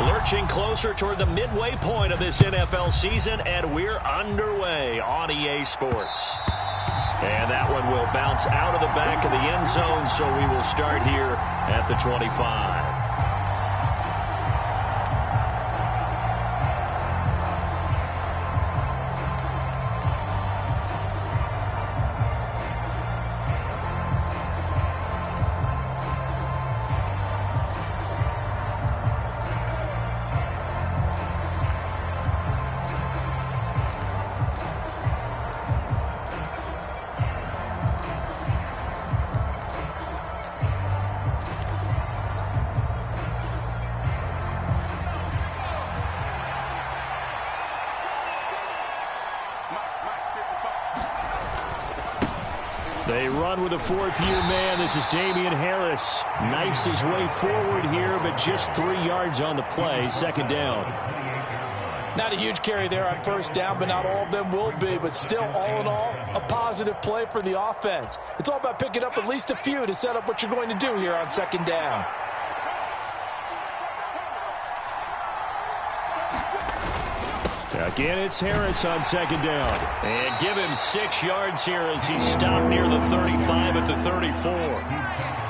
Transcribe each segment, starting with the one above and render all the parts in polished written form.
Lurching closer toward the midway point of this NFL season, and we're underway on EA Sports. And that one will bounce out of the back of the end zone, so we will start here at the 25. They run with a fourth-year man. This is Damian Harris. Knifes his way forward here, but just 3 yards on the play. Second down. Not a huge carry there on first down, but not all of them will be. But still, all in all, a positive play for the offense. It's all about picking up at least a few to set up what you're going to do here on second down. Again, it's Harris on second down. And give him 6 yards here as he stopped near the 35 at the 34.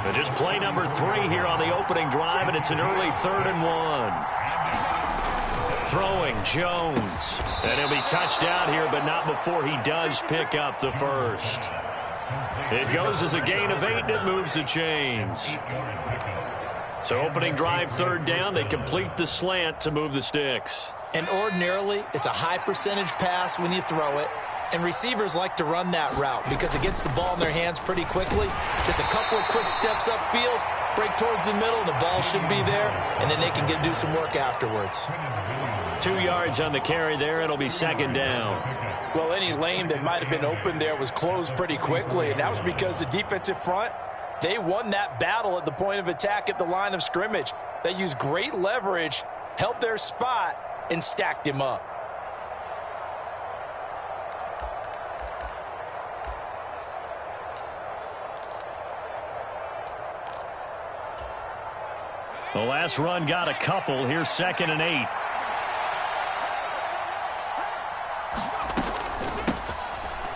But just play number 3 here on the opening drive, and it's an early 3rd and 1. Throwing Jones. And he'll be touched down here, but not before he does pick up the first. It goes as a gain of 8, and it moves the chains. So opening drive, 3rd down. They complete the slant to move the sticks. And ordinarily, it's a high percentage pass when you throw it. And receivers like to run that route because it gets the ball in their hands pretty quickly. Just a couple of quick steps upfield, break towards the middle, and the ball should be there. And then they can do some work afterwards. 2 yards on the carry there. It'll be second down. Well, any lane that might have been open there was closed pretty quickly. And that was because the defensive front, they won that battle at the point of attack at the line of scrimmage. They used great leverage, held their spot, and stacked him up. The last run got a couple. Here's 2nd and 8.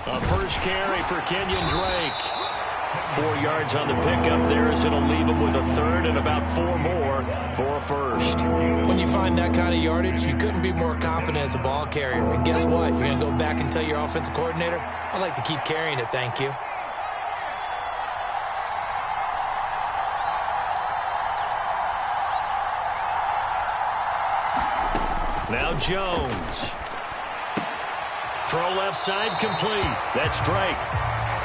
A first carry for Kenyon Drake. 4 yards on the pickup there as it'll leave him with a 3rd and about 4 more for a first. When you find that kind of yardage, you couldn't be more confident as a ball carrier. And guess what? You're going to go back and tell your offensive coordinator, I'd like to keep carrying it, thank you. Now Jones. Throw left side complete. That's Drake.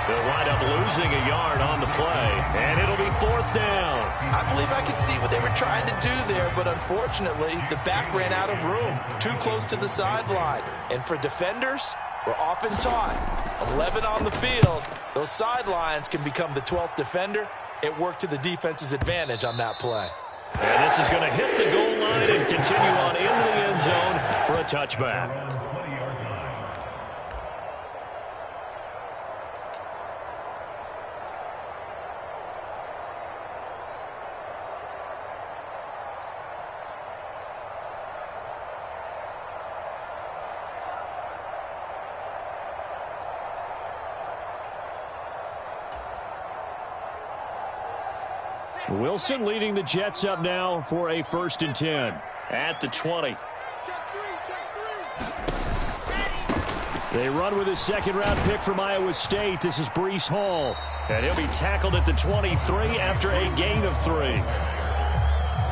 They'll wind up losing a yard on the play, and it'll be 4th down. I believe I could see what they were trying to do there, but unfortunately, the back ran out of room, too close to the sideline. And for defenders, we're often taught, 11 on the field, those sidelines can become the 12th defender. It worked to the defense's advantage on that play. And this is going to hit the goal line and continue on into the end zone for a touchback. Wilson leading the Jets up now for a 1st and 10 at the 20. They run with a 2nd-round pick from Iowa State. This is Breece Hall, and he'll be tackled at the 23 after a gain of 3.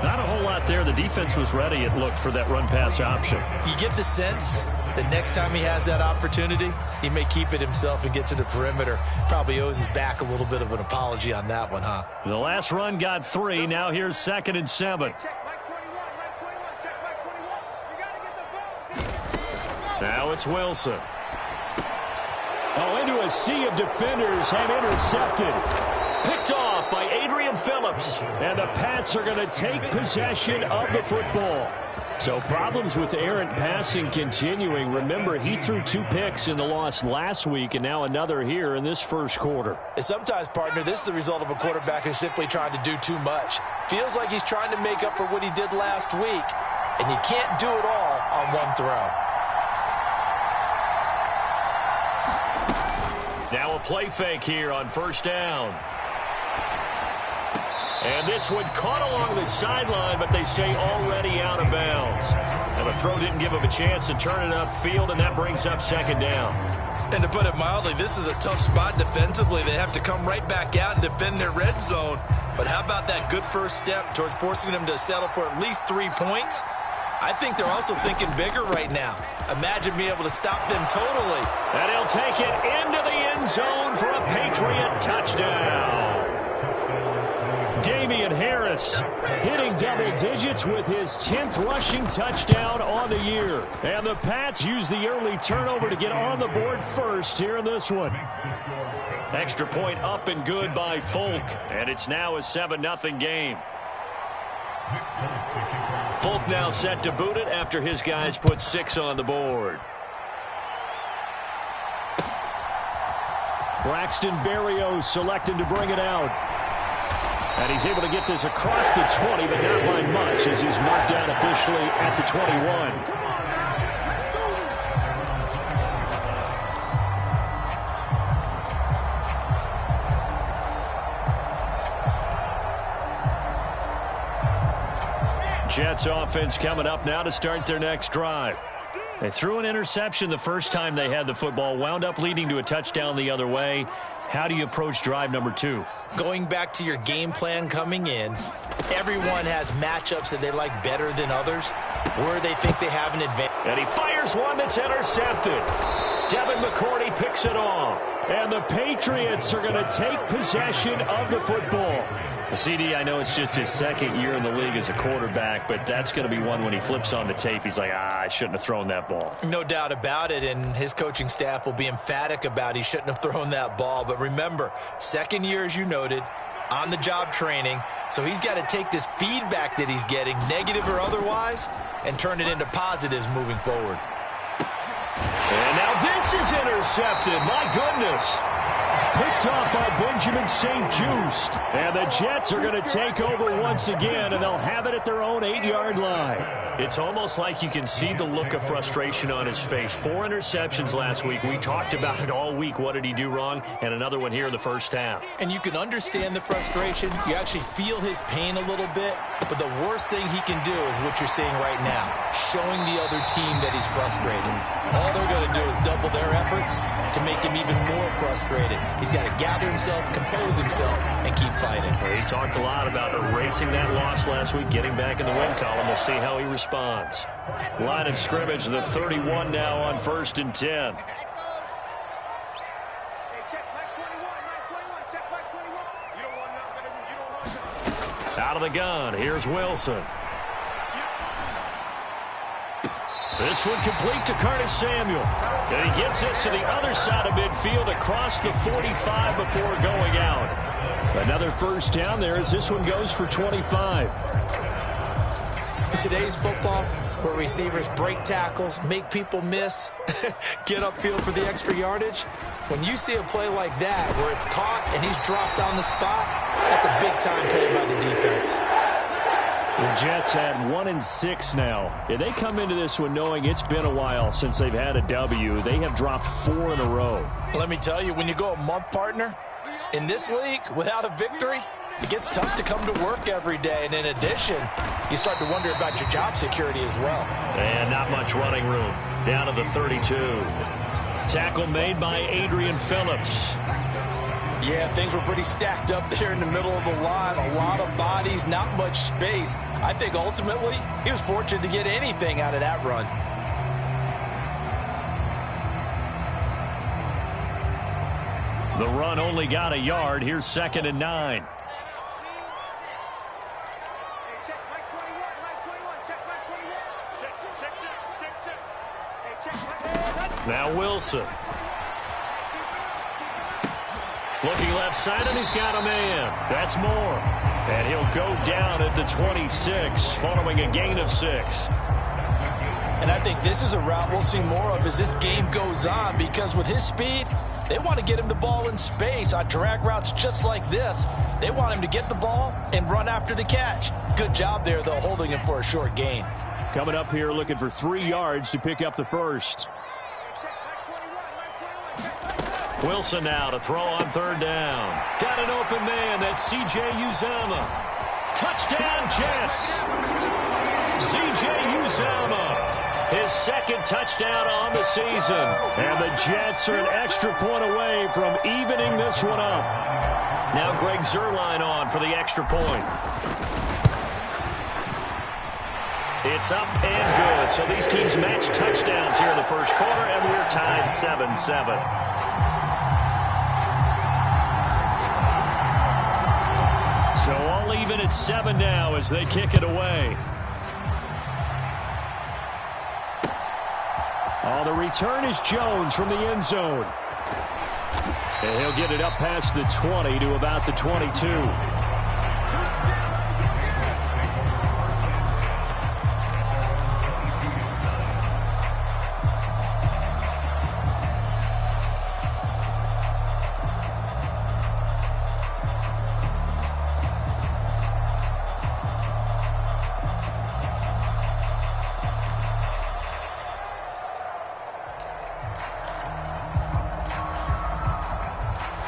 Not a whole lot there. The defense was ready, it looked, for that run-pass option. You get the sense that next time he has that opportunity, he may keep it himself and get to the perimeter. Probably owes his back a little bit of an apology on that one, huh? The last run got 3. Now here's 2nd and 7. Now it's Wilson. Oh, into a sea of defenders and intercepted. Picked off by Adrian Phillips. And the Pats are going to take possession of the football. So problems with errant passing continuing. Remember, he threw 2 picks in the loss last week and now another here in this first quarter. And sometimes, partner, this is the result of a quarterback who's simply trying to do too much. Feels like he's trying to make up for what he did last week. and you can't do it all on one throw. Now a play fake here on first down. And this one caught along the sideline, but they say already out of bounds. And the throw didn't give him a chance to turn it upfield, and that brings up second down. And to put it mildly, this is a tough spot defensively. They have to come right back out and defend their red zone. But how about that good first step towards forcing them to settle for at least 3 points? I think they're also thinking bigger right now. Imagine being able to stop them totally. And he'll take it into the end zone for a Patriot touchdown. Damian Harris hitting double digits with his 10th rushing touchdown on the year. And the Pats use the early turnover to get on the board first here in this one. Extra point up and good by Folk. And it's now a 7-0 game. Folk now set to boot it after his guys put 6 on the board. Braxton Berrios selecting to bring it out. And he's able to get this across the 20, but not by much as he's marked down officially at the 21. Jets offense coming up now to start their next drive. They threw an interception the first time they had the football, wound up leading to a touchdown the other way. How do you approach drive number 2? Going back to your game plan coming in, everyone has matchups that they like better than others, where they think they have an advantage. And he fires one that's intercepted. Devin McCourty picks it off. And the Patriots are going to take possession of the football. CD, I know it's just his second year in the league as a quarterback, but that's going to be one when he flips on the tape. He's like, I shouldn't have thrown that ball. No doubt about it, and his coaching staff will be emphatic about he shouldn't have thrown that ball. But remember, second year, as you noted, on-the-job training, so he's got to take this feedback that he's getting, negative or otherwise, and turn it into positives moving forward. And now this is intercepted. My goodness. Picked off by Benjamin St-Juste. And the Jets are going to take over once again, and they'll have it at their own 8-yard line. It's almost like you can see the look of frustration on his face. 4 interceptions last week. We talked about it all week. What did he do wrong? And another one here in the first half. And you can understand the frustration. You actually feel his pain a little bit. But the worst thing he can do is what you're seeing right now, showing the other team that he's frustrated. All they're going to do is double their efforts to make him even more frustrated. He's got to gather himself, compose himself, and keep fighting. He talked a lot about erasing that loss last week, getting back in the win column. We'll see how he responds. Line of scrimmage, the 31 now on 1st and 10. Out of the gun, here's Wilson. This one complete to Curtis Samuel. And he gets this to the other side of midfield across the 45 before going out. Another first down there as this one goes for 25. In today's football, where receivers break tackles, make people miss, get upfield for the extra yardage, when you see a play like that where it's caught and he's dropped on the spot, that's a big-time play by the defense. The Jets had 1-6 now. And they come into this one knowing it's been a while since they've had a W. They have dropped 4 in a row. Let me tell you, when you go a month, partner, in this league, without a victory, it gets tough to come to work every day. And in addition, you start to wonder about your job security as well. And not much running room. Down to the 32. Tackle made by Adrian Phillips. Yeah, things were pretty stacked up there in the middle of the line. A lot of bodies, not much space. I think ultimately he was fortunate to get anything out of that run. The run only got a yard. Here's 2nd and 9. Now Wilson. Looking left side, and he's got a man. That's Moore. And he'll go down at the 26, following a gain of 6. And I think this is a route we'll see more of as this game goes on, because with his speed, they want to get him the ball in space on drag routes just like this. They want him to get the ball and run after the catch. Good job there, though, holding him for a short gain. Coming up here looking for 3 yards to pick up the first. Wilson now to throw on 3rd down. Got an open man. That's C.J. Uzomah. Touchdown, Jets. C.J. Uzomah. His 2nd touchdown on the season. And the Jets are an extra point away from evening this one up. Now Greg Zuerlein on for the extra point. It's up and good. So these teams match touchdowns here in the first quarter, and we're tied 7-7. So all even at 7 now as they kick it away. Oh, the return is Jones from the end zone. And he'll get it up past the 20 to about the 22.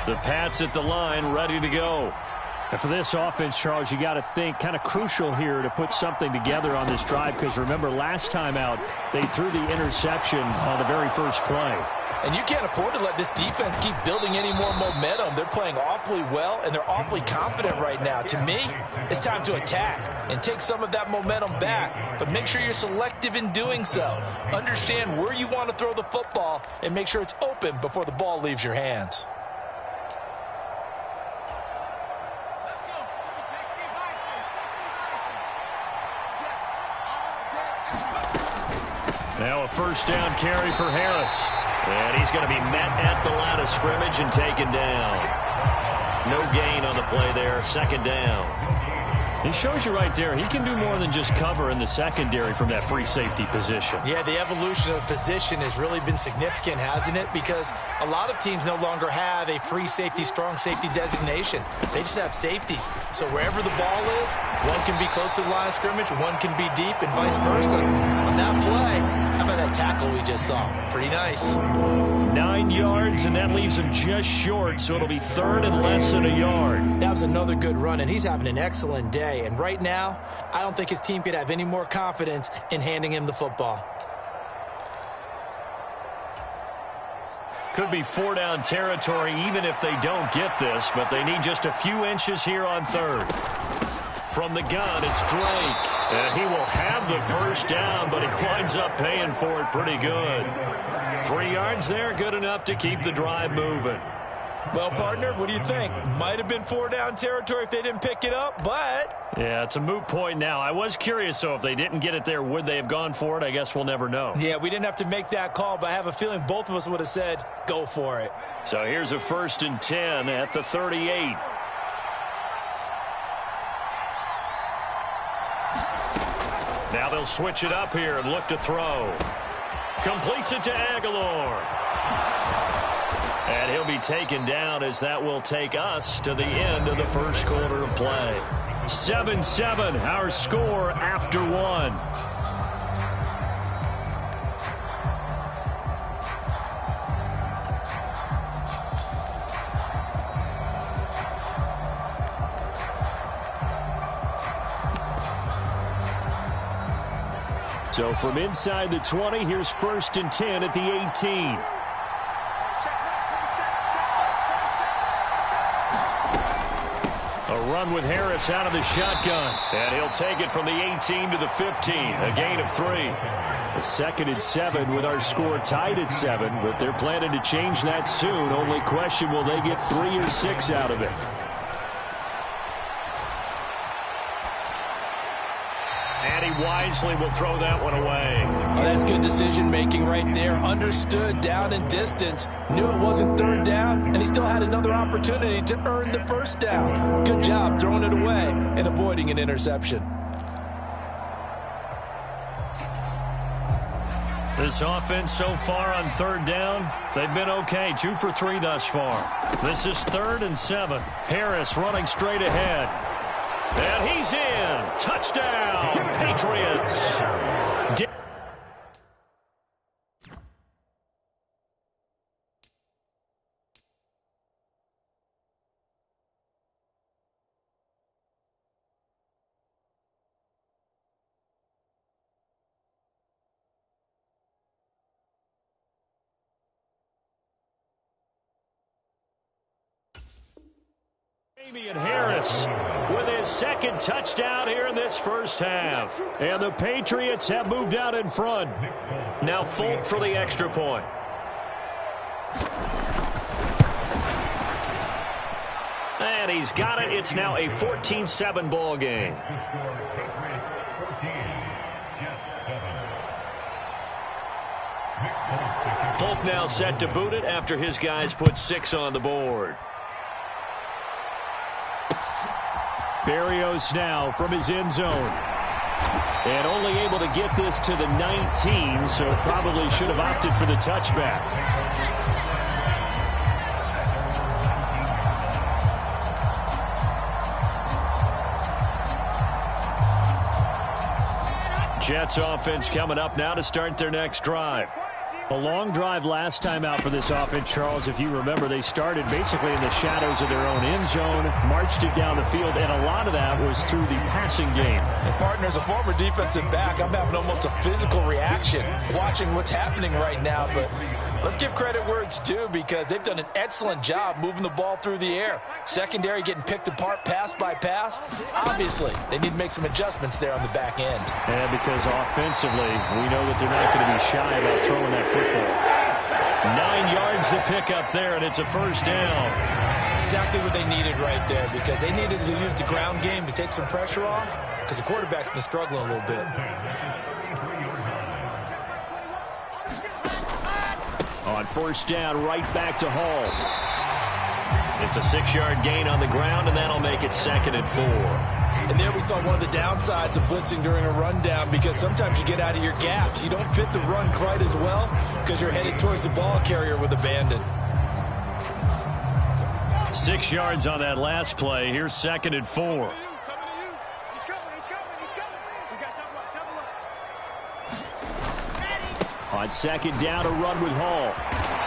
The Pats at the line, ready to go. And for this offense, Charles, you got to think kind of crucial here to put something together on this drive, because remember last time out they threw the interception on the very first play. And you can't afford to let this defense keep building any more momentum. They're playing awfully well, and they're awfully confident right now. To me, it's time to attack and take some of that momentum back. But make sure you're selective in doing so. Understand where you want to throw the football and make sure it's open before the ball leaves your hands. Now a 1st down carry for Harris. And he's going to be met at the line of scrimmage and taken down. No gain on the play there. 2nd down. He shows you right there he can do more than just cover in the secondary from that free safety position. Yeah, the evolution of position has really been significant, hasn't it? Because a lot of teams no longer have a free safety, strong safety designation. They just have safeties. So wherever the ball is, one can be close to the line of scrimmage, one can be deep, and vice versa. On that play, how about that tackle we just saw? Pretty nice. 9 yards, and that leaves him just short, so it'll be 3rd and less than a yard. That was another good run, and he's having an excellent day. And right now, I don't think his team could have any more confidence in handing him the football. Could be 4-down territory even if they don't get this, but they need just a few inches here on 3rd. From the gun, it's Drake. And he will have the 1st down, but he winds up paying for it pretty good. 3 yards there, good enough to keep the drive moving. Well, partner, what do you think? Might have been 4-down territory if they didn't pick it up, but... Yeah, it's a moot point now. I was curious, so if they didn't get it there, would they have gone for it? I guess we'll never know. Yeah, we didn't have to make that call, but I have a feeling both of us would have said, go for it. So here's a 1st and 10 at the 38. Now they'll switch it up here and look to throw. Completes it to Aguilar. And he'll be taken down as that will take us to the end of the first quarter of play. 7-7, our score after 1. So from inside the 20, here's 1st and 10 at the 18. A run with Harris out of the shotgun. And he'll take it from the 18 to the 15. A gain of 3. A 2nd and 7 with our score tied at 7. But they're planning to change that soon. Only question, will they get 3 or 6 out of it? And he wisely will throw that one away. Oh, that's good decision-making right there. Understood down and distance. Knew it wasn't 3rd down, and he still had another opportunity to earn the 1st down. Good job throwing it away and avoiding an interception. This offense so far on 3rd down, they've been okay. 2 for 3 thus far. This is 3rd and 7. Harris running straight ahead. And he's in. Touchdown, Patriots. Damian Harris with his second touchdown here in this first half. And the Patriots have moved out in front. Now Folk for the extra point. And he's got it. It's now a 14-7 ball game. Folk now set to boot it after his guys put 6 on the board. Berrios now from his end zone. And only able to get this to the 19, so probably should have opted for the touchback. Jets offense coming up now to start their next drive. A long drive last time out for this offense, Charles. If you remember, they started basically in the shadows of their own end zone, marched it down the field, and a lot of that was through the passing game. And partner, as a former defensive back, I'm having almost a physical reaction watching what's happening right now. But let's give credit where it's due, because they've done an excellent job moving the ball through the air. Secondary getting picked apart pass by pass. Obviously, they need to make some adjustments there on the back end. And because offensively, we know that they're not going to be shy about throwing that football. 9 yards to pick up there, and it's a first down. Exactly what they needed right there, because they needed to use the ground game to take some pressure off, because the quarterback's been struggling a little bit. On first down, right back to Hall. It's a 6-yard gain on the ground, and that'll make it 2nd and 4. And there we saw one of the downsides of blitzing during a rundown, because sometimes you get out of your gaps. You don't fit the run quite as well because you're headed towards the ball carrier with abandon. 6 yards on that last play. Here's 2nd and 4. On second down, a run with Hall.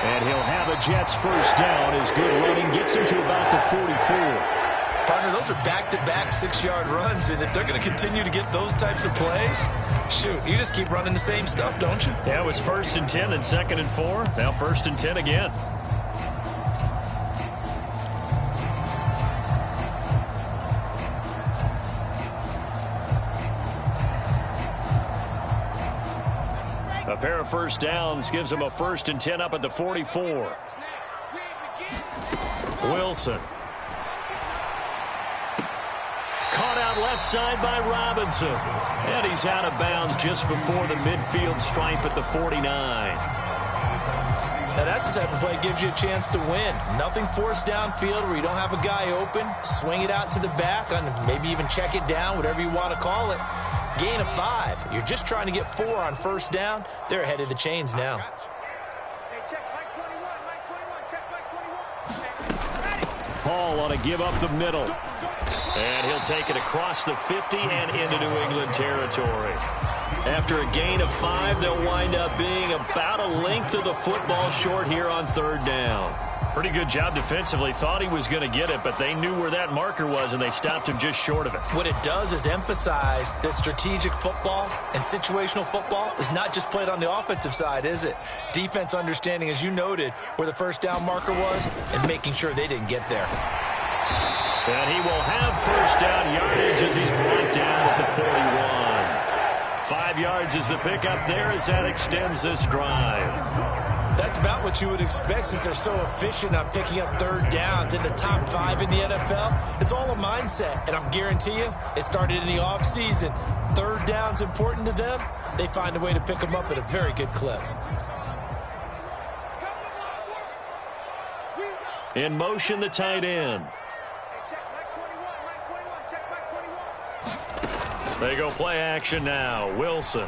And he'll have a Jets first down. His good running gets him to about the 44. Partner, those are back-to-back 6-yard runs, and if they're going to continue to get those types of plays, shoot, you just keep running the same stuff, don't you? Yeah, it was 1st and 10, then 2nd and 4. Now 1st and 10 again. A pair of first downs gives them a 1st and 10 up at the 44. Wilson. Caught out left side by Robinson. And he's out of bounds just before the midfield stripe at the 49. Now that's the type of play that gives you a chance to win. Nothing forced downfield where you don't have a guy open. Swing it out to the back, and maybe even check it down, whatever you want to call it. Gain of 5. You're just trying to get 4 on first down. They're ahead of the chains now. Paul on a give up the middle. And he'll take it across the 50 and into New England territory. After a gain of 5, they'll wind up being about a length of the football short here on 3rd down. Pretty good job defensively. Thought he was going to get it, but they knew where that marker was, and they stopped him just short of it. What it does is emphasize that strategic football and situational football is not just played on the offensive side, is it? Defense understanding, as you noted, where the first down marker was and making sure they didn't get there. And he will have first down yardage as he's brought down at the 41. 5 yards is the pickup there as that extends this drive. That's about what you would expect since they're so efficient on picking up 3rd downs in the top 5 in the NFL. It's all a mindset, and I guarantee you it started in the offseason. 3rd down's important to them. They find a way to pick them up at a very good clip. In motion, the tight end. They go play action now. Wilson.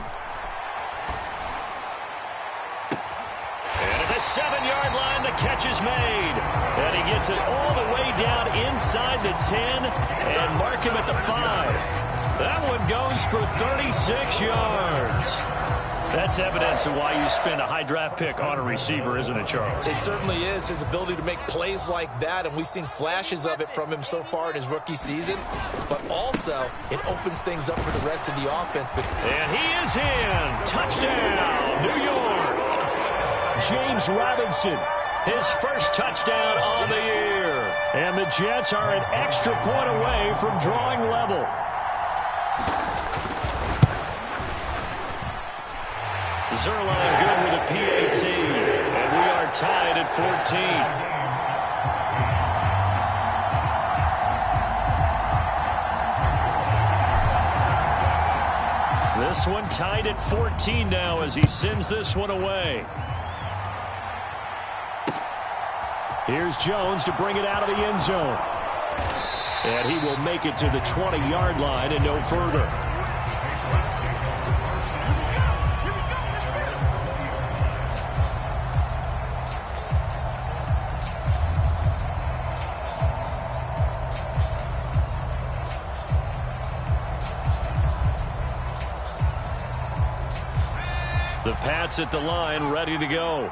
And at the 7-yard line, the catch is made. And he gets it all the way down inside the 10 and mark him at the 5. That one goes for 36 yards. That's evidence of why you spend a high draft pick on a receiver, isn't it, Charles? It certainly is. His ability to make plays like that, and we've seen flashes of it from him so far in his rookie season. But also, it opens things up for the rest of the offense. And he is in. Touchdown, New York. James Robinson, his first touchdown on the year. And the Jets are an extra point away from drawing level. Zerline good with a PAT, and we are tied at 14. This one tied at 14 now as he sends this one away. Here's Jones to bring it out of the end zone. And he will make it to the 20-yard line and no further. The Pats at the line, ready to go.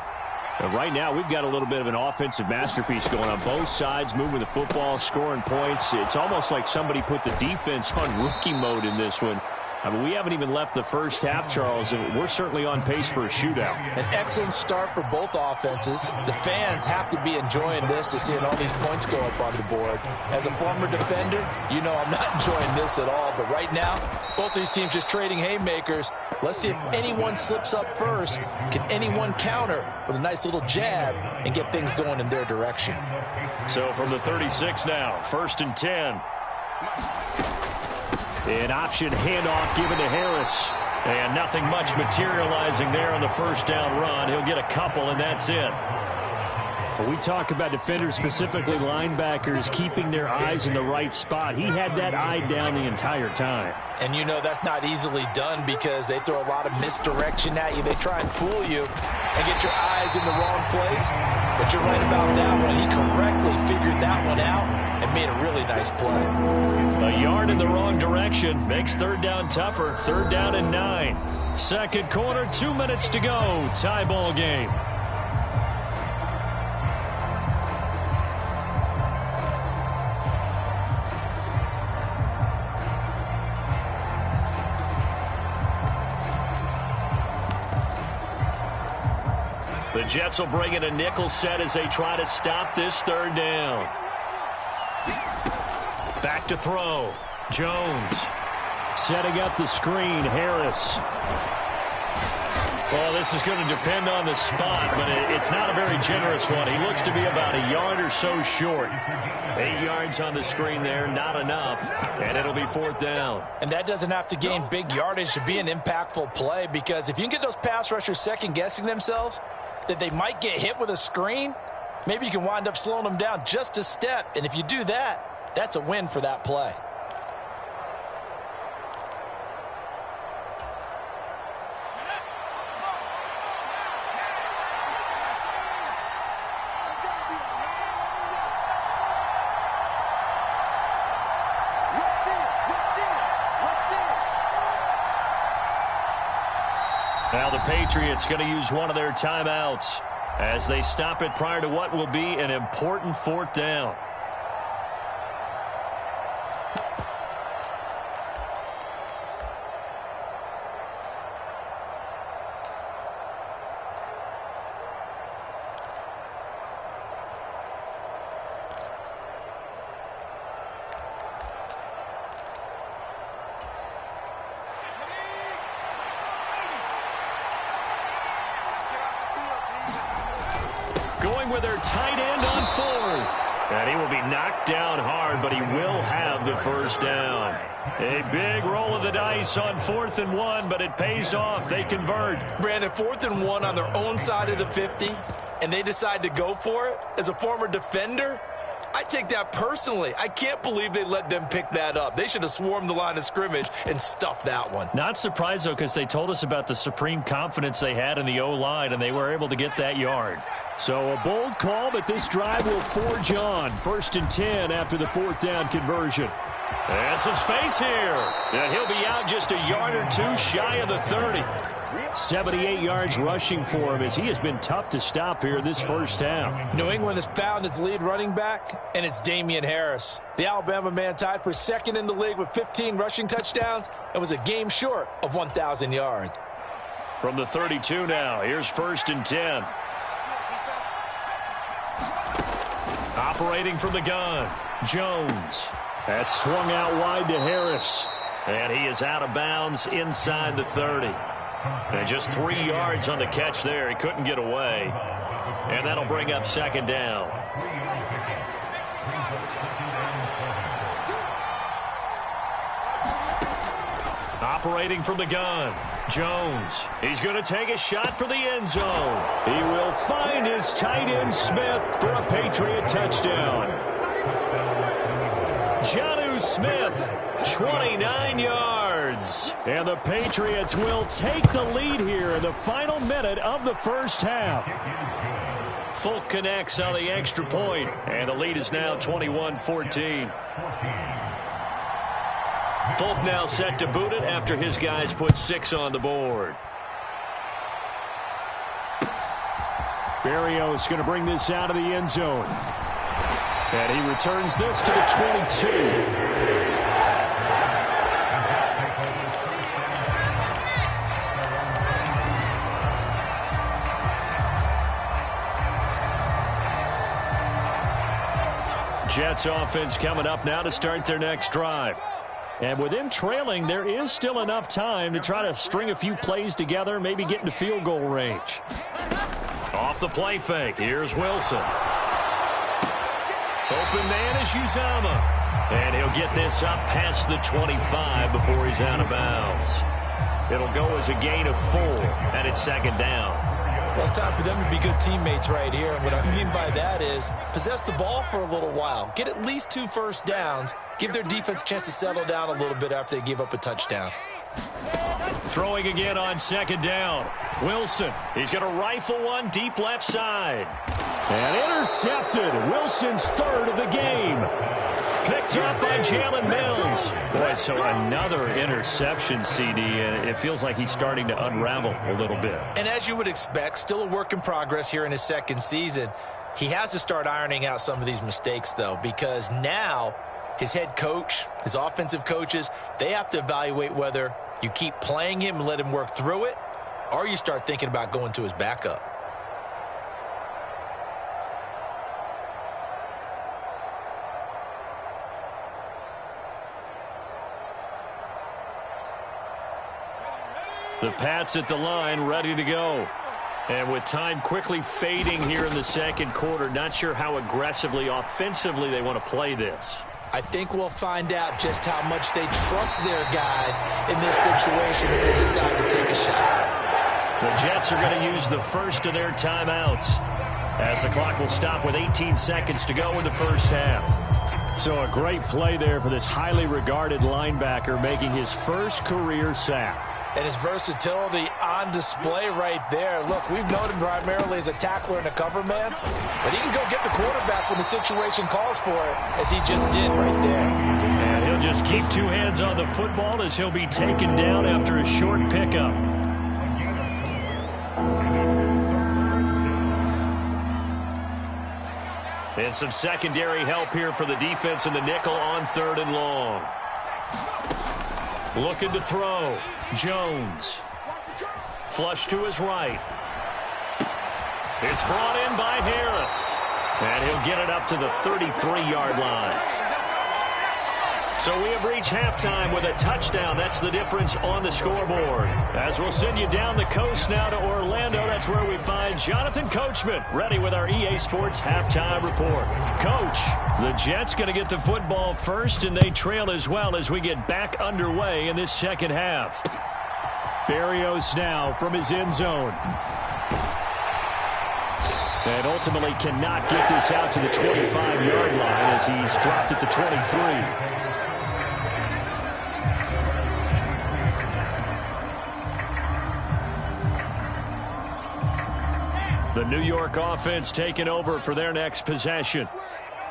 And right now, we've got a little bit of an offensive masterpiece going on both sides, moving the football, scoring points. It's almost like somebody put the defense on rookie mode in this one. I mean, we haven't even left the first half, Charles, and we're certainly on pace for a shootout. An excellent start for both offenses. The fans have to be enjoying this to seeing all these points go up on the board. As a former defender, you know I'm not enjoying this at all, but right now, both these teams just trading haymakers. Let's see if anyone slips up first. Can anyone counter with a nice little jab and get things going in their direction? So from the 36 now, 1st and 10. An option handoff given to Harris. And nothing much materializing there on the first down run. He'll get a couple, and that's it. When we talk about defenders, specifically linebackers, keeping their eyes in the right spot, he had that eye down the entire time. And you know that's not easily done because they throw a lot of misdirection at you. They try and fool you and get your eyes in the wrong place. But you're right about that one. He correctly figured that one out and made a really nice play. A yard in the wrong direction makes third down tougher. 3rd down and 9. Second quarter, 2 minutes to go. Tie ball game. The Jets will bring in a nickel set as they try to stop this 3rd down. Back to throw. Jones. Setting up the screen. Harris. Well, this is going to depend on the spot, but it's not a very generous one. He looks to be about a yard or so short. 8 yards on the screen there, not enough, and it'll be 4th down. And that doesn't have to gain big yardage to be an impactful play, because if you can get those pass rushers second-guessing themselves, that they might get hit with a screen, maybe you can wind up slowing them down just a step. And if you do that, that's a win for that play. Now the Patriots going to use one of their timeouts as they stop it prior to what will be an important 4th down. Going with their tight end on 4th. And he will be knocked down hard, but he will have the first down. A big roll of the dice on 4th and 1, but it pays off. They convert. Brandon, 4th and 1 on their own side of the 50, and they decide to go for it. As a former defender, I take that personally. I can't believe they let them pick that up. They should have swarmed the line of scrimmage and stuffed that one. Not surprised, though, because they told us about the supreme confidence they had in the O-line, and they were able to get that yard. So a bold call, but this drive will forge on. 1st and 10 after the 4th down conversion. And some space here. And he'll be out just a yard or two shy of the 30. 78 yards rushing for him as he has been tough to stop here this first half. New England has found its lead running back, and it's Damian Harris. The Alabama man tied for second in the league with 15 rushing touchdowns and was a game short of 1,000 yards. From the 32 now, here's 1st and 10. Operating from the gun, Jones. That's swung out wide to Harris. And he is out of bounds inside the 30. And just 3 yards on the catch there. He couldn't get away. And that'll bring up 2nd down. Operating from the gun, Jones. He's going to take a shot for the end zone. He will find his tight end Smith for a Patriot touchdown. Jonnu Smith, 29 yards. And the Patriots will take the lead here in the final minute of the first half. Folk connects on the extra point, and the lead is now 21-14. Folk now set to boot it after his guys put 6 on the board. Berrios going to bring this out of the end zone. And he returns this to the 22. Jets offense coming up now to start their next drive. And with them trailing, there is still enough time to try to string a few plays together, maybe get into field goal range. Off the play fake, here's Wilson. Open man is Uzomah. And he'll get this up past the 25 before he's out of bounds. It'll go as a gain of 4, and it's 2nd down. Well, it's time for them to be good teammates right here. And what I mean by that is possess the ball for a little while. Get at least 2 first downs. Give their defense a chance to settle down a little bit after they give up a touchdown. Throwing again on 2nd down. Wilson, he's going to rifle one deep left side. And intercepted. Wilson's 3rd of the game. Picked up by Jalen Mills. Boy, so another interception, CD. It feels like he's starting to unravel a little bit. And as you would expect, still a work in progress here in his 2nd season. He has to start ironing out some of these mistakes, though, because now his head coach, his offensive coaches, they have to evaluate whether you keep playing him and let him work through it, or you start thinking about going to his backup. The Pats at the line, ready to go. And with time quickly fading here in the 2nd quarter, not sure how aggressively, offensively they want to play this. I think we'll find out just how much they trust their guys in this situation if they decide to take a shot. The Jets are going to use the first of their timeouts as the clock will stop with 18 seconds to go in the first half. So a great play there for this highly regarded linebacker making his first career sack. And his versatility on display right there. Look, we've known him primarily as a tackler and a cover man, but he can go get the quarterback when the situation calls for it, as he just did right there. And he'll just keep 2 hands on the football as he'll be taken down after a short pickup. And some secondary help here for the defense in the nickel on 3rd and long. Looking to throw. Jones. Flush to his right. It's brought in by Harris. And he'll get it up to the 33-yard line. So we have reached halftime with a touchdown. That's the difference on the scoreboard. As we'll send you down the coast now to Orlando, that's where we find Jonathan Coachman, ready with our EA Sports halftime report. Coach, the Jets going to get the football first, and they trail as well as we get back underway in this 2nd half. Berrios now from his end zone. And ultimately cannot get this out to the 25-yard line as he's dropped at the 23. The New York offense taking over for their next possession.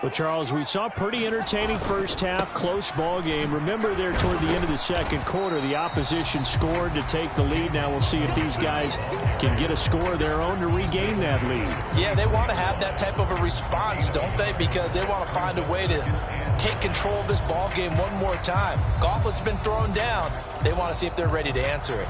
Well, Charles, we saw a pretty entertaining first half, close ball game. Remember there toward the end of the second quarter, the opposition scored to take the lead. Now we'll see if these guys can get a score of their own to regain that lead. Yeah, they want to have that type of a response, don't they? Because they want to find a way to take control of this ball game one more time. Gauntlet's been thrown down. They want to see if they're ready to answer it.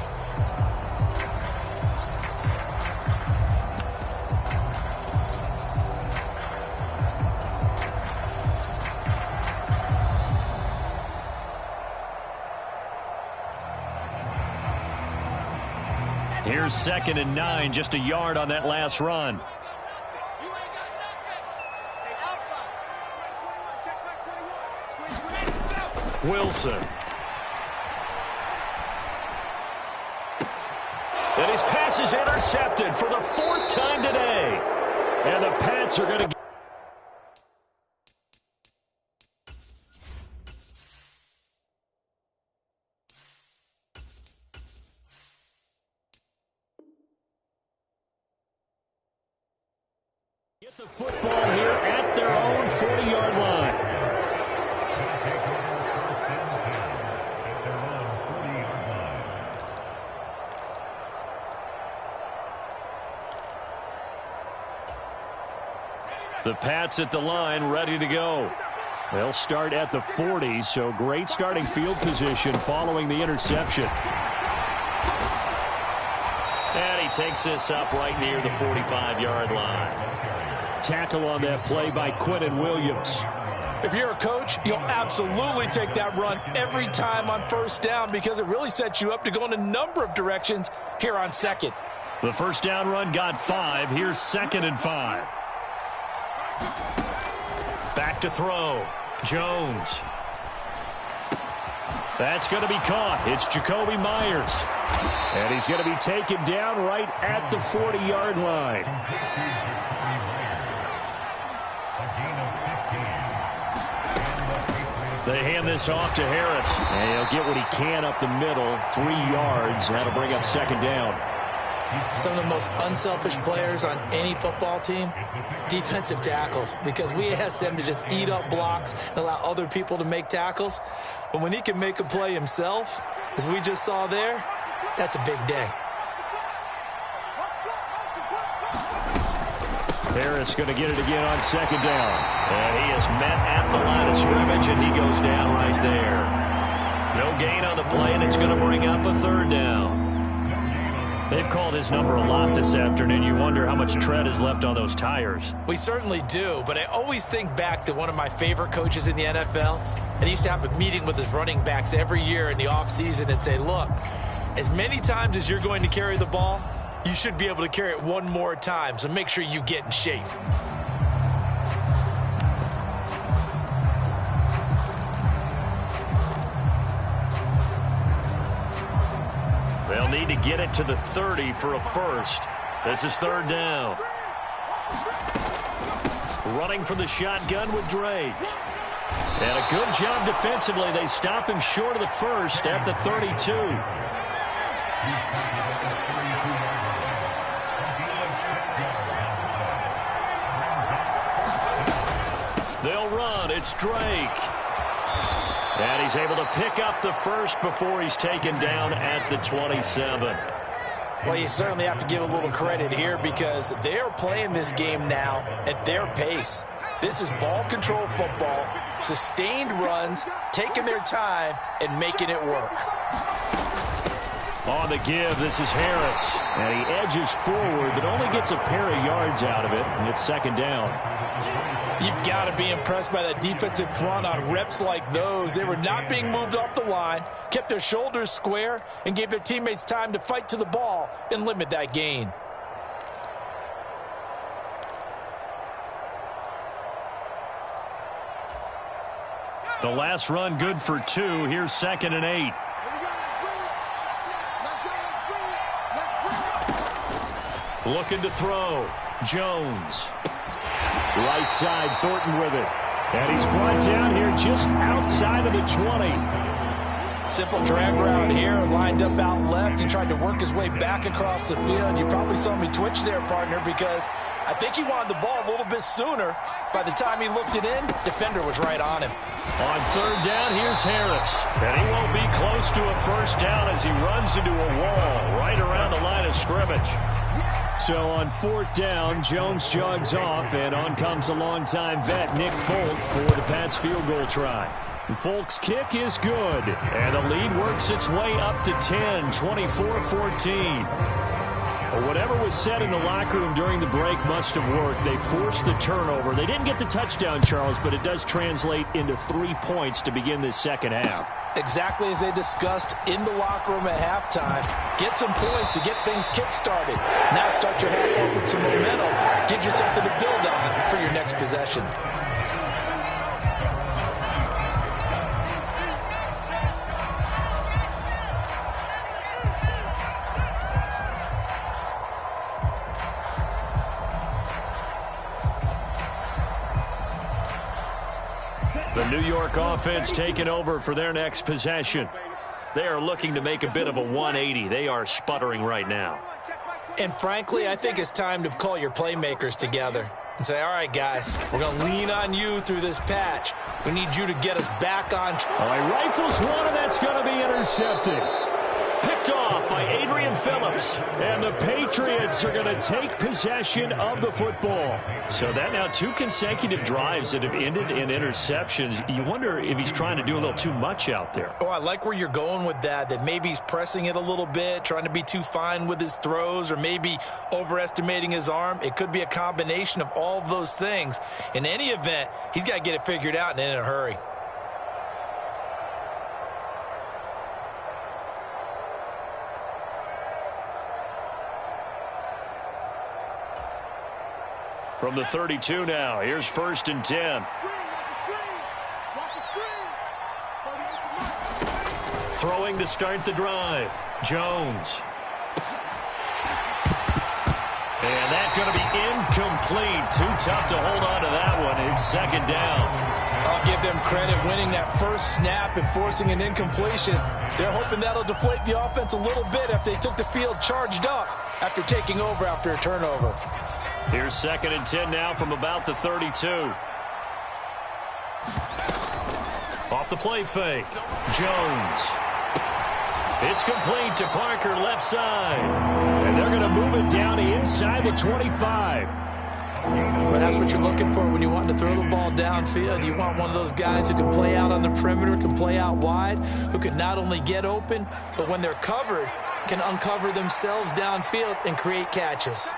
Here's 2nd and 9, just a yard on that last run. Wilson. And his pass is intercepted for the 4th time today. And the Pats are going to get the football here at their own 40-yard line. The Pats at the line, ready to go. They'll start at the 40, so great starting field position following the interception. And he takes this up right near the 45-yard line. Tackle on that play by Quinnen Williams. If you're a coach, you'll absolutely take that run every time on first down because it really sets you up to go in a number of directions here on second. The first down run got 5. Here's 2nd and 5. Back to throw. Jones. That's going to be caught. It's Jacoby Myers. And he's going to be taken down right at the 40-yard line. They hand this off to Harris. And he'll get what he can up the middle. 3 yards. That'll bring up 2nd down. Some of the most unselfish players on any football team, defensive tackles, because we ask them to just eat up blocks and allow other people to make tackles. But when he can make a play himself, as we just saw there, that's a big day. Harris going to get it again on 2nd down. And he is met at the line of scrimmage, and he goes down right there. No gain on the play, and it's going to bring up a 3rd down. They've called his number a lot this afternoon. You wonder how much tread is left on those tires. We certainly do, but I always think back to one of my favorite coaches in the NFL. And he used to have a meeting with his running backs every year in the offseason and say, look, as many times as you're going to carry the ball, you should be able to carry it one more time, so make sure you get in shape. They'll need to get it to the 30 for a first. This is 3rd down. Running from the shotgun with Drake. And a good job defensively. They stop him short of the first at the 32. They'll run. It's Drake. And he's able to pick up the first before he's taken down at the 27. Well, you certainly have to give a little credit here because they're playing this game now at their pace. This is ball control football, sustained runs, taking their time, and making it work. On the give, this is Harris. And he edges forward, but only gets a pair of yards out of it, and it's 2nd down. You've got to be impressed by that defensive front on reps like those. They were not being moved off the line, kept their shoulders square, and gave their teammates time to fight to the ball and limit that gain. The last run good for 2. Here's 2nd and 8. Looking to throw. Jones. Right side, Thornton with it. And he's brought down here just outside of the 20. Simple drag route here, lined up out left. He tried to work his way back across the field. You probably saw me twitch there, partner, because I think he wanted the ball a little bit sooner. By the time he looked it in, defender was right on him. On third down, here's Harris. And he won't be close to a first down as he runs into a wall right around the line of scrimmage. So on fourth down, Jones jogs off, and on comes a longtime vet, Nick Folk, for the Pats field goal try. Folk's kick is good, and the lead works its way up to 10, 24-14. Whatever was said in the locker room during the break must have worked. They forced the turnover. They didn't get the touchdown, Charles, but it does translate into 3 points to begin this second half. Exactly as they discussed in the locker room at halftime. Get some points to get things kick-started. Now start your half off with some momentum. Give you something to build on for your next possession. The New York offense taking over for their next possession. They are looking to make a bit of a 180. They are sputtering right now. And frankly, I think it's time to call your playmakers together and say, all right, guys, we're going to lean on you through this patch. We need you to get us back on track. All right, rifles one, and that's going to be intercepted. Picked off by Adrian Phillips. And the Patriots are going to take possession of the football. So that now 2 consecutive drives that have ended in interceptions. You wonder if he's trying to do a little too much out there. Oh, I like where you're going with that maybe he's pressing it a little bit, trying to be too fine with his throws, or maybe overestimating his arm. It could be a combination of all of those things. In any event, he's got to get it figured out and in a hurry. From the 32 now, here's 1st and 10. Throwing to start the drive, Jones. And that's going to be incomplete. Too tough to hold on to that one. It's 2nd down. I'll give them credit winning that first snap and forcing an incompletion. They're hoping that'll deflate the offense a little bit after they took the field charged up after taking over after a turnover. Here's 2nd and 10 now from about the 32. Off the play fake. Jones. It's complete to Parker, left side. And they're going to move it down to inside the 25. Well, that's what you're looking for when you want to throw the ball downfield. You want one of those guys who can play out on the perimeter, can play out wide, who can not only get open, but when they're covered, can uncover themselves downfield and create catches.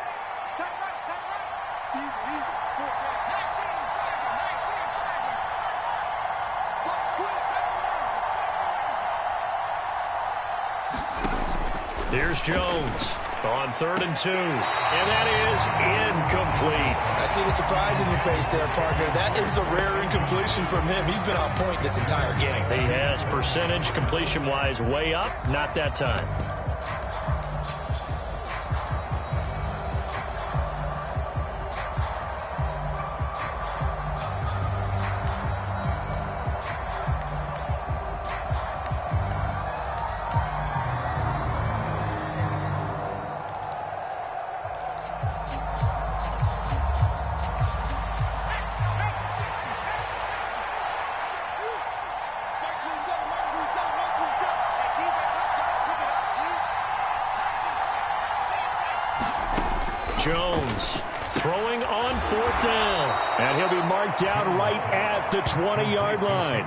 Here's Jones on 3rd and 2. And that is incomplete. I see the surprise in your face there, partner. That is a rare incompletion from him. He's been on point this entire game. He has percentage completion-wise way up. Not that time. Jones throwing on 4th down. And he'll be marked down right at the 20-yard line.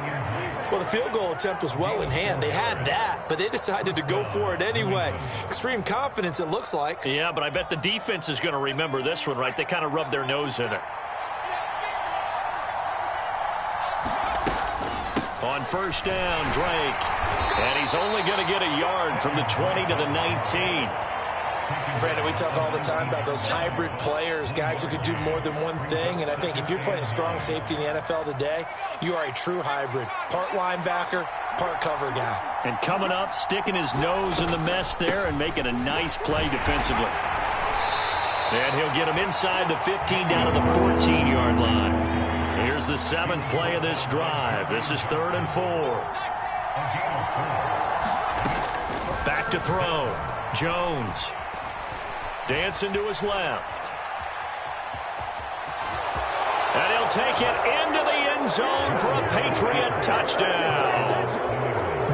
Well, the field goal attempt was well in hand. They had that, but they decided to go for it anyway. Extreme confidence, it looks like. Yeah, but I bet the defense is going to remember this one, right? They kind of rubbed their nose in it. On 1st down, Drake. And he's only going to get a yard from the 20 to the 19. Brandon, we talk all the time about those hybrid players, guys who could do more than one thing. And I think if you're playing strong safety in the NFL today, you are a true hybrid. Part linebacker, part cover guy. And coming up, sticking his nose in the mess there and making a nice play defensively. And he'll get him inside the 15 down to the 14-yard line. Here's the 7th play of this drive. This is 3rd and 4. Back to throw. Jones. Dancing to his left. take it into the end zone for a Patriot touchdown.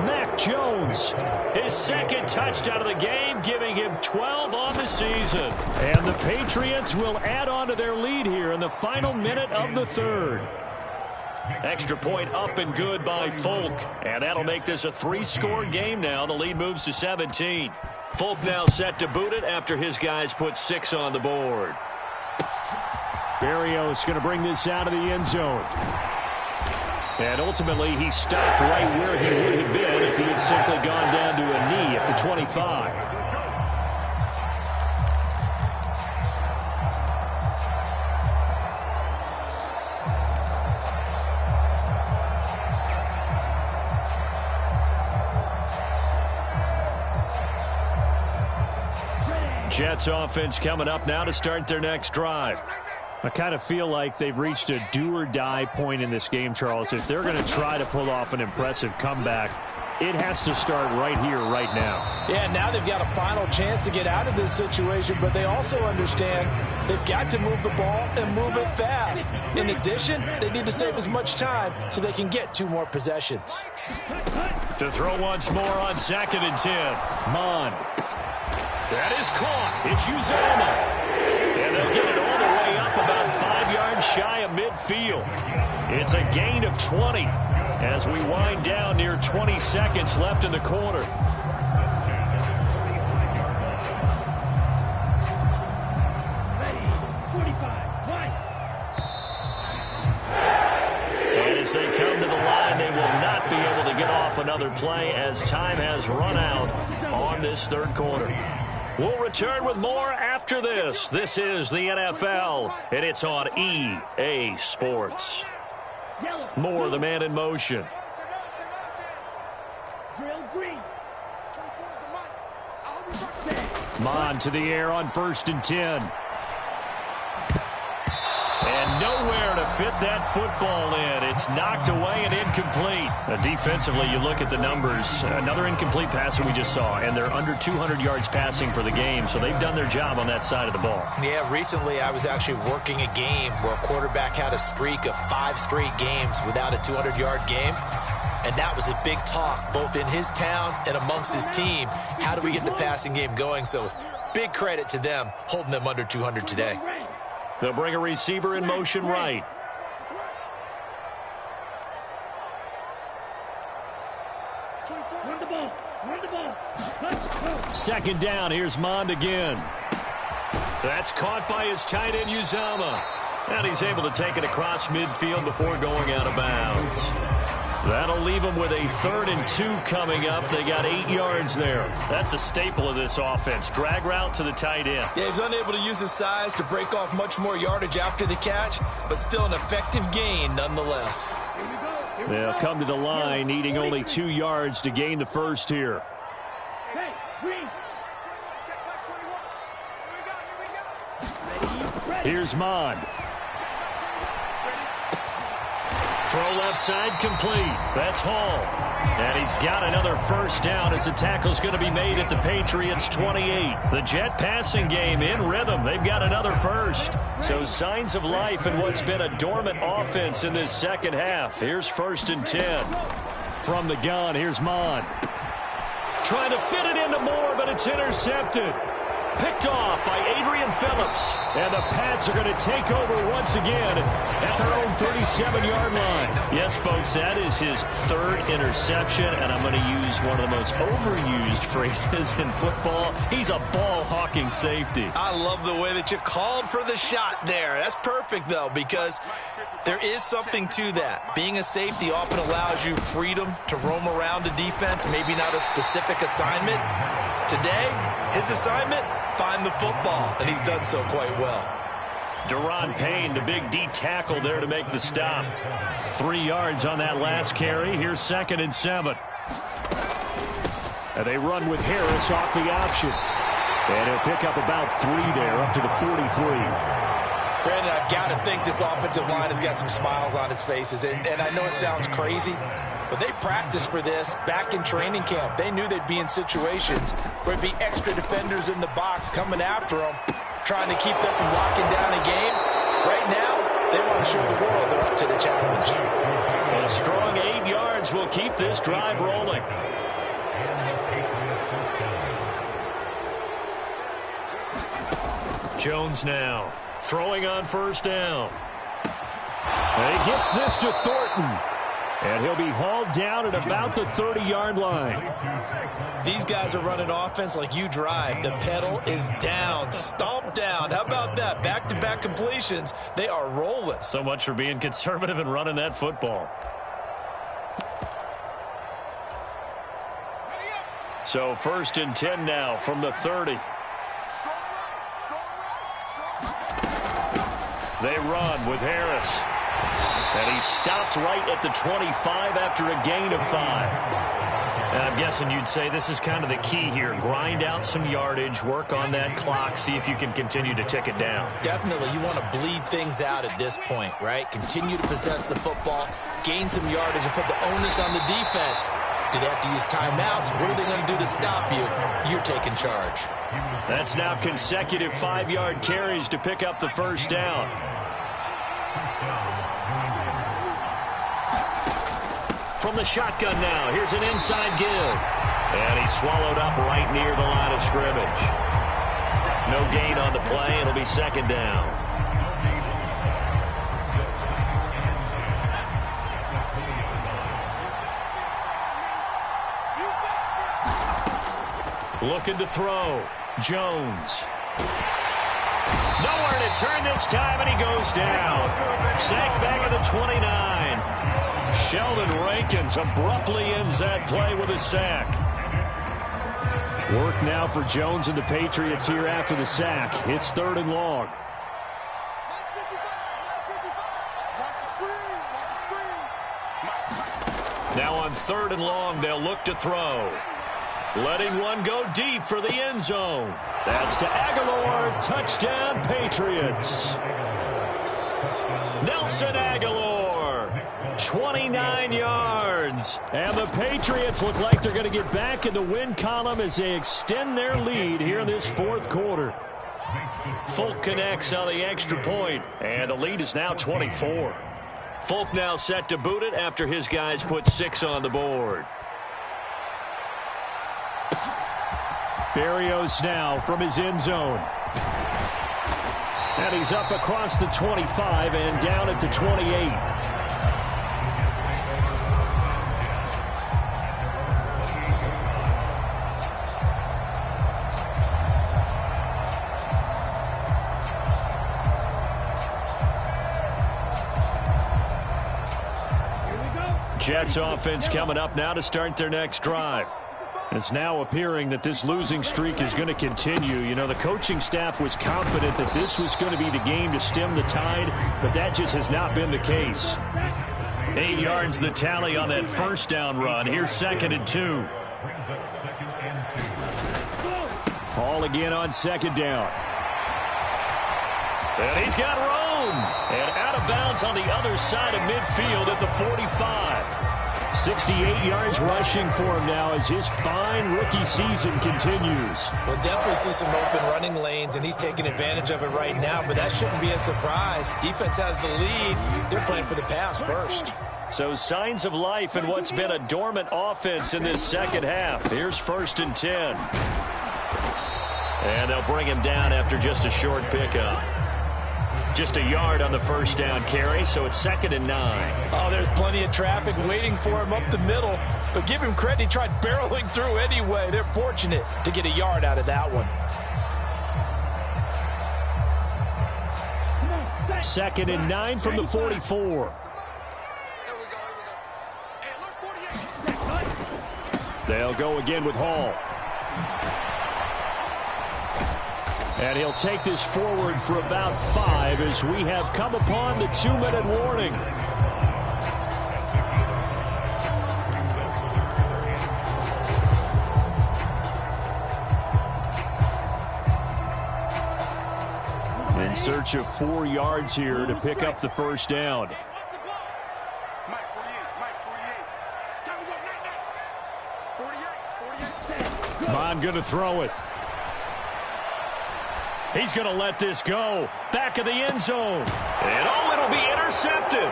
Mac Jones, his second touchdown of the game, giving him 12 on the season. And the Patriots will add on to their lead here in the final minute of the third. Extra point up and good by Folk. And that'll make this a 3-score game now. The lead moves to 17. Folk now set to boot it after his guys put 6 on the board. Berrios going to bring this out of the end zone. And ultimately, he stopped right where he would have been if he had simply gone down to a knee at the 25. Jets offense coming up now to start their next drive. I kind of feel like they've reached a do-or-die point in this game, Charles. If they're going to try to pull off an impressive comeback, it has to start right here, right now. Yeah, now they've got a final chance to get out of this situation, but they also understand they've got to move the ball and move it fast. In addition, they need to save as much time so they can get 2 more possessions. To throw once more on 2nd and 10. Mond. That is caught. It's Uzomah. And they'll get it all the way up about 5 yards shy of midfield. It's a gain of 20 as we wind down near 20 seconds left in the quarter. And as they come to the line, they will not be able to get off another play as time has run out on this third quarter. We'll return with more after this. This is the NFL, and it's on EA Sports. More of the man in motion. Mond to the air on 1st and 10. And nowhere to fit that football in. It's knocked away and incomplete. Defensively, you look at the numbers. Another incomplete pass that we just saw, and they're under 200 yards passing for the game, so they've done their job on that side of the ball. Yeah, recently I was actually working a game where a quarterback had a streak of 5 straight games without a 200-yard game. And that was a big talk, both in his town and amongst his team. How do we get the passing game going? So big credit to them, holding them under 200 today. They'll bring a receiver in motion right. Second down, here's Mond again. That's caught by his tight end, Uzomah. And he's able to take it across midfield before going out of bounds. That'll leave them with a 3rd and 2 coming up. They got 8 yards there. That's a staple of this offense. Drag route to the tight end. Yeah, he's unable to use his size to break off much more yardage after the catch, but still an effective gain nonetheless. They'll come to the line, needing only 2 yards to gain the first here. Here's Mond. Throw left side complete. That's Hall. And he's got another first down as the tackle's going to be made at the Patriots' 28. The Jet passing game in rhythm. They've got another first. So signs of life in what's been a dormant offense in this second half. Here's 1st and 10. From the gun, here's Mond. Trying to fit it into Moore, but it's intercepted. Picked off by Adrian Phillips. And the Pats are going to take over once again at their own 37-yard line. Yes, folks, that is his 3rd interception, and I'm going to use one of the most overused phrases in football. He's a ball-hawking safety. I love the way that you called for the shot there. That's perfect, though, because there is something to that. Being a safety often allows you freedom to roam around a defense, maybe not a specific assignment. Today, his assignment, find the football, and he's done so quite well. Deron Payne, the big D tackle there to make the stop. 3 yards on that last carry. Here's 2nd and 7. And they run with Harris off the option. And he'll pick up about 3 there, up to the 43. Brandon, I've got to think this offensive line has got some smiles on its faces. And I know it sounds crazy, but they practiced for this back in training camp. They knew they'd be in situations where it'd be extra defenders in the box coming after them, trying to keep them from locking down a game. Right now, They want to show the world they're up to the challenge. A strong 8 yards will keep this drive rolling. Jones now throwing on first down. And he gets this to Thornton. And he'll be hauled down at about the 30-yard line. These guys are running offense like you drive. The pedal is down, stomp down. How about that? Back-to-back completions. They are rolling. So much for being conservative and running that football. So 1st and 10 now from the 30. They run with Harris. And he stopped right at the 25 after a gain of 5. And I'm guessing you'd say this is kind of the key here. Grind out some yardage, work on that clock, see if you can continue to tick it down. Definitely. You want to bleed things out at this point, right? Continue to possess the football, gain some yardage, and put the onus on the defense. Do they have to use timeouts? What are they going to do to stop you? You're taking charge. That's now consecutive 5-yard carries to pick up the first down. From the shotgun now, here's an inside give. And he's swallowed up right near the line of scrimmage. No gain on the play. It'll be 2nd down. Looking to throw. Jones. Nowhere to turn this time, and he goes down. Sacked back at the 29. Sheldon Rankins abruptly ends that play with a sack. Work now for Jones and the Patriots here after the sack. It's 3rd and long. Now on 3rd and long, they'll look to throw. Letting one go deep for the end zone. That's to Aguilar. Touchdown, Patriots. Nelson Aguilar. 29 yards. And the Patriots look like they're going to get back in the win column as they extend their lead here in this 4th quarter. Folk connects on the extra point, and the lead is now 24. Folk now set to boot it after his guys put 6 on the board. Berrios now from his end zone. And he's up across the 25 and down at the 28. Jets offense coming up now to start their next drive. It's now appearing that this losing streak is going to continue. You know, the coaching staff was confident that this was going to be the game to stem the tide, but that just has not been the case. 8 yards the tally on that first down run. Here's 2nd and 2. Ball again on 2nd down. And he's got room. And out of bounds on the other side of midfield at the 45. 68 yards rushing for him now as his fine rookie season continues. We'll definitely see some open running lanes, and he's taking advantage of it right now, but that shouldn't be a surprise. Defense has the lead. They're playing for the pass first. So signs of life in what's been a dormant offense in this second half. Here's 1st and 10. And they'll bring him down after just a short pickup. Just a yard on the first down carry, so it's 2nd and 9. Oh, there's plenty of traffic waiting for him up the middle. But give him credit, he tried barreling through anyway. They're fortunate to get a yard out of that one. 2nd and 9 from the 44. They'll go again with Hall. And he'll take this forward for about 5 as we have come upon the 2-minute warning. In search of 4 yards here to pick up the first down. Bond going to throw it. He's going to let this go. Back of the end zone. And oh, it'll be intercepted.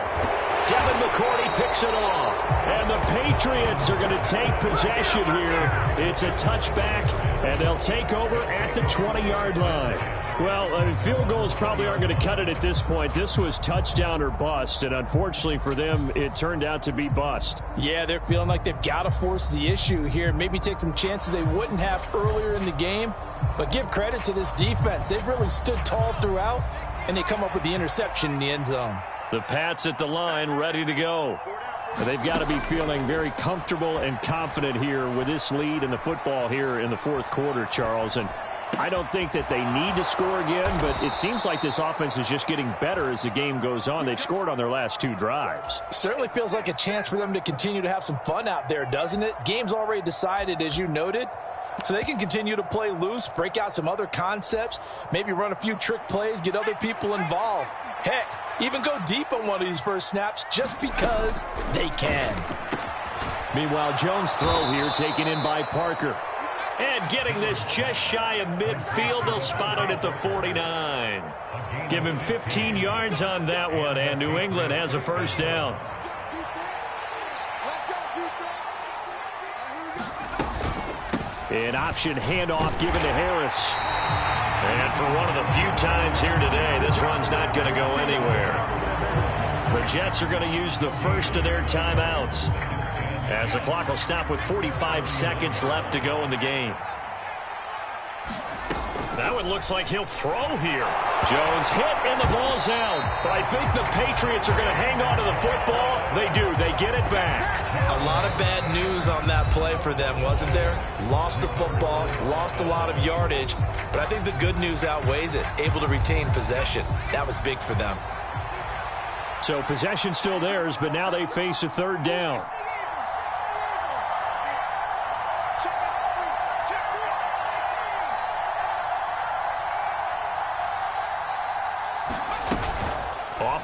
Devin McCourty picks it off. And the Patriots are going to take possession here. It's a touchback, and they'll take over at the 20-yard line. Well, field goals probably aren't going to cut it at this point. This was touchdown or bust, and unfortunately for them, it turned out to be bust. Yeah, they're feeling like they've got to force the issue here, maybe take some chances they wouldn't have earlier in the game. But give credit to this defense. They've really stood tall throughout, and they come up with the interception in the end zone. The Pats at the line, ready to go. They've got to be feeling very comfortable and confident here with this lead in the football here in the fourth quarter, Charles. And I don't think that they need to score again, but it seems like this offense is just getting better as the game goes on. They've scored on their last 2 drives. Certainly feels like a chance for them to continue to have some fun out there, doesn't it? Game's already decided, as you noted. So they can continue to play loose, break out some other concepts, maybe run a few trick plays, get other people involved. Heck, even go deep on one of these first snaps just because they can. Meanwhile, Jones' throw here taken in by Parker. And getting this just shy of midfield, they'll spot it at the 49. Give him 15 yards on that one, and New England has a first down. An option handoff given to Harris. And for one of the few times here today, this run's not going to go anywhere. The Jets are going to use the first of their timeouts, as the clock will stop with 45 seconds left to go in the game. That one looks like he'll throw here. Jones hit and the ball's out. But I think the Patriots are going to hang on to the football. They do. They get it back. A lot of bad news on that play for them, wasn't there? Lost the football, lost a lot of yardage. But I think the good news outweighs it. Able to retain possession. That was big for them. So possession still theirs, but now they face a third down.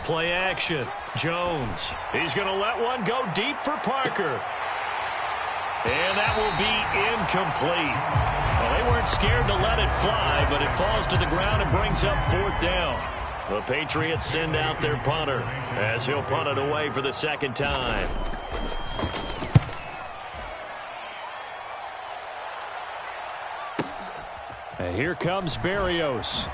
Play action. Jones. He's going to let one go deep for Parker. And that will be incomplete. Well, they weren't scared to let it fly, but it falls to the ground and brings up fourth down. The Patriots send out their punter as he'll punt it away for the second time. And here comes Berrios.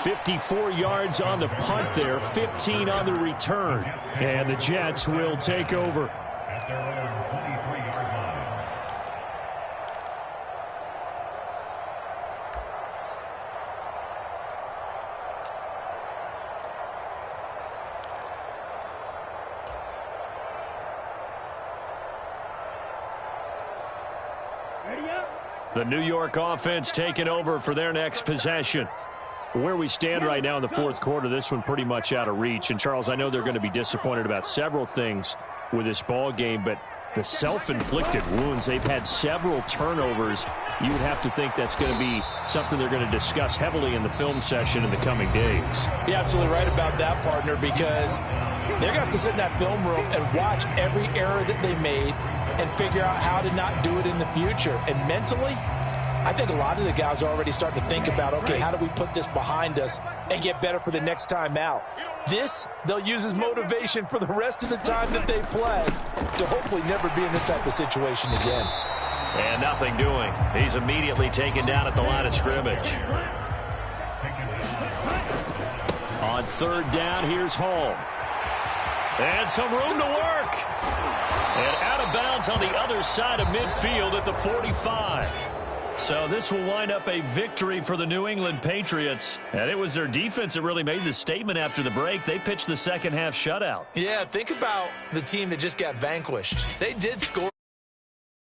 54 yards on the punt there, 15 on the return. And the Jets will take over. The New York offense taking over for their next possession. Where we stand right now in the fourth quarter, this one pretty much out of reach. And, Charles, I know they're going to be disappointed about several things with this ball game, but the self-inflicted wounds, they've had several turnovers. You would have to think that's going to be something they're going to discuss heavily in the film session in the coming days. You're absolutely right about that, partner, because they're going to have to sit in that film room and watch every error that they made and figure out how to not do it in the future. And mentally, I think a lot of the guys are already starting to think about, okay, how do we put this behind us and get better for the next time out? This, they'll use as motivation for the rest of the time that they play to hopefully never be in this type of situation again. And nothing doing. He's immediately taken down at the line of scrimmage. On third down, here's Hall. And some room to work. And out of bounds on the other side of midfield at the 45. So this will wind up a victory for the New England Patriots. And it was their defense that really made the statement after the break. They pitched the second half shutout. Yeah, think about the team that just got vanquished. They did score